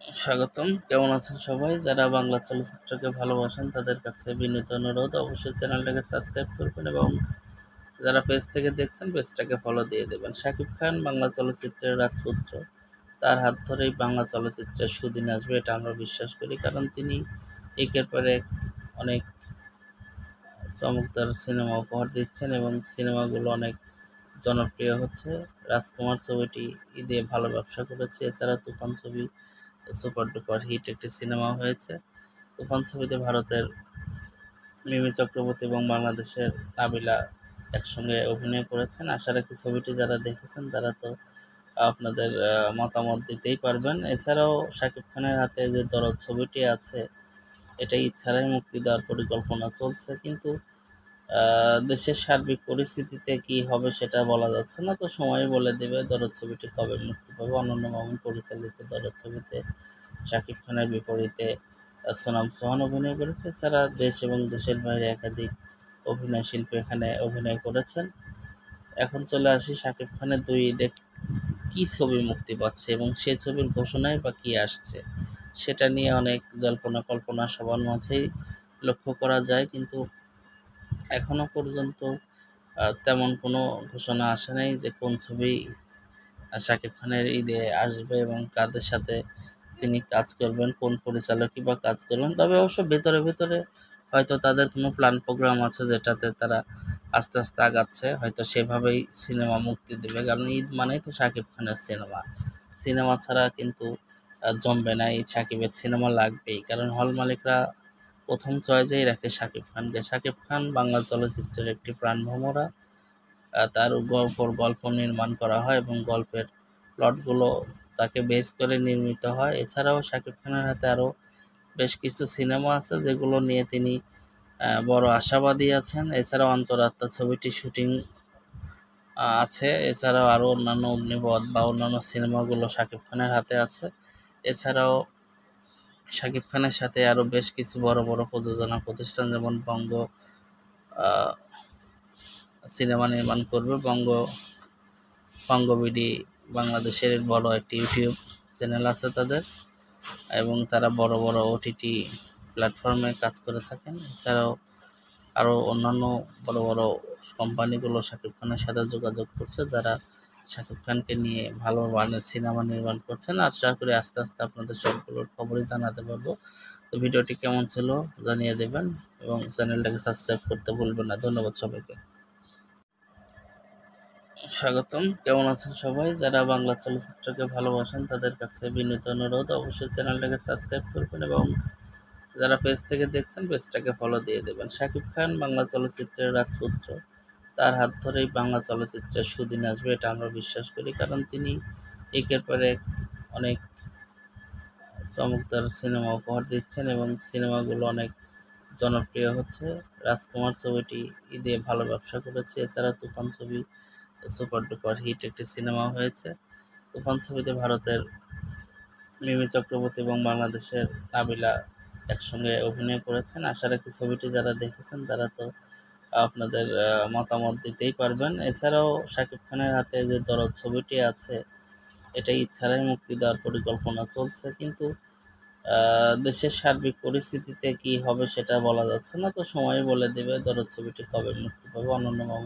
স্বাগতম। কেমন আছেন সবাই? যারা বাংলা চলচ্চিত্রকে ভালোবাসেন তাদের কাছে বিনীত অনুরোধ, অবশ্যই চ্যানেলটাকে সাবস্ক্রাইব করবেন এবং যারা পেজ থেকে দেখছেন পেজটাকে ফলো দিয়ে দেবেন। শাকিব খান বাংলা চলচ্চিত্রের রাজপুত্র। তার হাত ধরেই বাংলা চলচ্চিত্রের সুদিন আসবে, এটা আমরা বিশ্বাস করি। কারণ তিনি একের পর এক অনেক চমকদার সিনেমা উপহার দিচ্ছেন এবং সিনেমাগুলো অনেক জনপ্রিয় হচ্ছে। রাজকুমার ছবিটি ঈদে ভালো ব্যবসা করেছে। এছাড়া তুফান ছবি সুপার ডুপার হিট একটি সিনেমা হয়েছে। তুফান ছবিতে ভারতের মিমি চক্রবর্তী এবং বাংলাদেশের নাবিলা একসঙ্গে অভিনয় করেছেন। আশা রাখি ছবিটি যারা দেখেছেন তারা তো আপনাদের মতামত দিতেই পারবেন। এছাড়াও শাকিব খানের হাতে যে দরদ ছবিটি আছে, এটা ঈদ ছাড়াই মুক্তি দেওয়ার পরিকল্পনা চলছে, কিন্তু দেশের সার্বিক পরিস্থিতিতে কি হবে সেটা বলা যাচ্ছে না। তো সময় বলে দেবে দরদ ছবিটি কবে মুক্তি পাবে। অনন্য মামুন পরিচালিত দরদ ছবিতে শাকিব খানের বিপরীতে সোনাম সোহান অভিনয় করেছে। এছাড়া দেশ এবং দেশের বাইরে একাধিক অভিনয় শিল্পী এখানে অভিনয় করেছেন। এখন চলে আসি শাকিব খানের ২ ঈদে কী ছবি মুক্তি পাচ্ছে এবং সে ছবির ঘোষণায় বা কী আসছে, সেটা নিয়ে অনেক জল্পনা কল্পনা সবার মাঝেই লক্ষ্য করা যায়। কিন্তু এখনো পর্যন্ত তেমন কোনো ঘোষণা আসে নাই যে কোন ছবি শাকিব খানের ঈদে আসবে এবং কাদের সাথে তিনি কাজ করবেন, কোন পরিচালকই বা কাজ করবেন। তবে অবশ্য ভেতরে হয়তো তাদের কোনো প্ল্যান প্রোগ্রাম আছে যেটাতে তারা আস্তে আস্তে আগাচ্ছে। হয়তো সেভাবেই সিনেমা মুক্তি দেবে। কারণ ঈদ মানেই তো শাকিব খানের সিনেমা। সিনেমা ছাড়া কিন্তু জমবে না। এই শাকিবের সিনেমা লাগবেই। কারণ হল মালিকরা প্রথম চয়েসেই রাখে শাকিব খানকে। শাকিব খান বাংলা চলচ্চিত্রের একটি প্রাণভোমরা। তার উপর গল্প নির্মাণ করা হয় এবং গল্পের প্লটগুলো তাকে বেস করে নির্মিত হয়। এছাড়াও শাকিব খানের হাতে আরও বেশ কিছু সিনেমা আছে যেগুলো নিয়ে তিনি বড় আশাবাদী আছেন। এছাড়াও অন্তরাত্মা ছবিটির শুটিং আছে। এছাড়াও আরও অন্যান্য অগ্নিপথ বা অন্যান্য সিনেমাগুলো শাকিব খানের হাতে আছে। এছাড়াও শাকিব খানের সাথে আরও বেশ কিছু বড় প্রযোজনা প্রতিষ্ঠান যেমন বঙ্গ সিনেমা নির্মাণ করবে। বঙ্গবিডি বাংলাদেশের বড় একটি ইউটিউব চ্যানেল আছে তাদের, এবং তারা বড় ওটিটি প্ল্যাটফর্মে কাজ করে থাকেন। এছাড়াও আরও অন্যান্য বড় কোম্পানিগুলো শাকিব খানের সাথে যোগাযোগ করছে, যারা শাকিব খানকে নিয়ে ভালো মানের সিনেমা নির্মাণ করছেন। আশা করি আস্তে আস্তে আপনাদের সবগুলোর খবরই জানাতে পারবো। তো ভিডিওটি কেমন ছিল জানিয়ে দেবেন এবং চ্যানেলটাকে সাবস্ক্রাইব করতে ভুলবেন না। ধন্যবাদ সবাইকে। স্বাগতম। কেমন আছেন সবাই? যারা বাংলা চলচ্চিত্রকে ভালোবাসেন তাদের কাছে বিনীত অনুরোধ, অবশ্যই চ্যানেলটাকে সাবস্ক্রাইব করবেন এবং যারা পেজ থেকে দেখছেন পেজটাকে ফলো দিয়ে দেবেন। শাকিব খান বাংলা চলচ্চিত্রের রাজপুত্র। তার হাত ধরেই বাংলা চলচ্চিত্রের সুদিন আসবে, এটা আমরা বিশ্বাস করি। কারণ তিনি একের পর এক অনেক চমকদার সিনেমা উপহার দিচ্ছেন এবং সিনেমাগুলো অনেক জনপ্রিয় হচ্ছে। রাজকুমার ছবিটি ঈদে ভালো ব্যবসা করেছে। এছাড়া তুফান ছবি সুপার ডুপার হিট একটি সিনেমা হয়েছে। তুফান ছবিতে ভারতের মিমি চক্রবর্তী এবং বাংলাদেশের নাবিলা একসঙ্গে অভিনয় করেছেন। আশা রাখি ছবিটি যারা দেখেছেন তারা তো আপনাদের মতামত দিতেই পারবেন। এছাড়াও শাকিব খানের হাতে যে দরদ ছবিটি আছে, এটা ঈদ ছাড়াই মুক্তি দেওয়ার পরিকল্পনা চলছে, কিন্তু দেশের সার্বিক পরিস্থিতিতে কি হবে সেটা বলা যাচ্ছে না। তো সময় বলে দেবে দরদ ছবিটি কবে মুক্তি পাবে। অনন্য মামুন